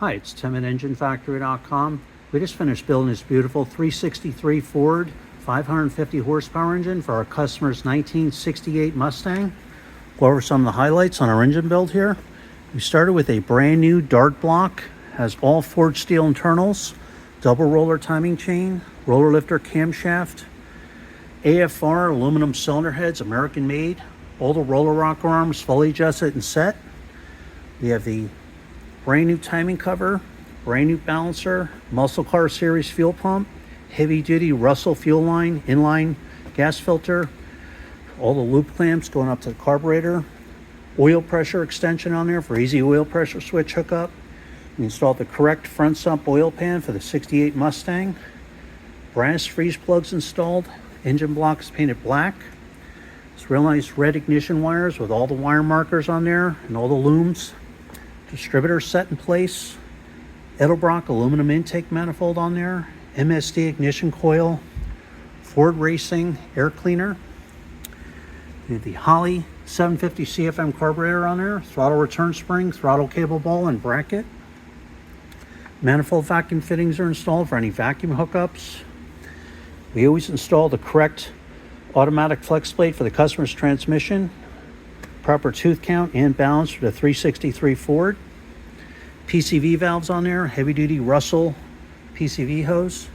Hi, it's Tim at EngineFactory.com. We just finished building this beautiful 363 Ford 550 horsepower engine for our customer's 1968 Mustang. Go over some of the highlights on our engine build here. We started with a brand new dart block, has all forged steel internals, double roller timing chain, roller lifter camshaft, AFR aluminum cylinder heads, American made, all the roller rocker arms fully adjusted and set. We have the brand new timing cover, brand new balancer, muscle car series fuel pump, heavy duty Russell fuel line, inline gas filter, all the loop clamps going up to the carburetor, oil pressure extension on there for easy oil pressure switch hookup. We installed the correct front sump oil pan for the 68 Mustang. Brass freeze plugs installed, engine block is painted black. It's real nice red ignition wires with all the wire markers on there and all the looms. Distributor set in place, Edelbrock aluminum intake manifold on there, MSD ignition coil, Ford Racing air cleaner, the Holley 750 CFM carburetor on there, throttle return spring, throttle cable ball and bracket. Manifold vacuum fittings are installed for any vacuum hookups. We always install the correct automatic flex plate for the customer's transmission. Proper tooth count and balance for the 363 Ford. PCV valves on there, heavy duty Russell PCV hose,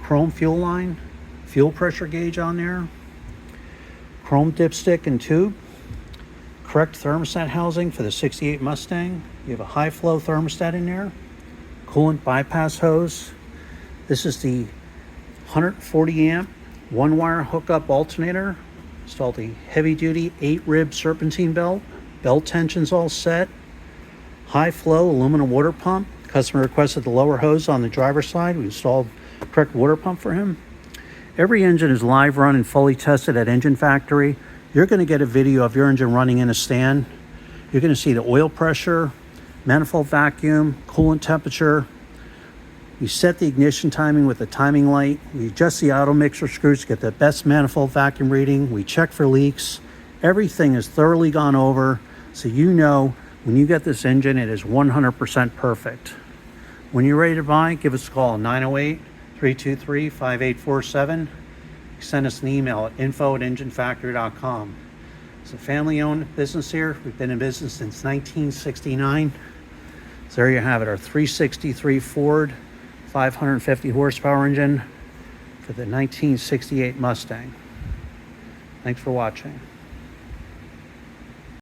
chrome fuel line, fuel pressure gauge on there, chrome dipstick and tube, correct thermostat housing for the 68 Mustang. You have a high flow thermostat in there, coolant bypass hose. This is the 140 amp one wire hookup alternator. Installed the heavy duty 8-rib serpentine belt. Belt tension's all set. High flow aluminum water pump. Customer requested the lower hose on the driver's side. We installed the correct water pump for him. Every engine is live run and fully tested at Engine Factory. You're going to get a video of your engine running in a stand. You're going to see the oil pressure, manifold vacuum, coolant temperature. We set the ignition timing with the timing light. We adjust the auto mixer screws to get the best manifold vacuum reading. We check for leaks. Everything is thoroughly gone over, so you know when you get this engine, it is 100% perfect. When you're ready to buy, give us a call, 908-323-5847. Send us an email at info@enginefactory.com. It's a family-owned business here. We've been in business since 1969. So there you have it, our 363 Ford 550 horsepower engine for the 1968 Mustang. Thanks for watching.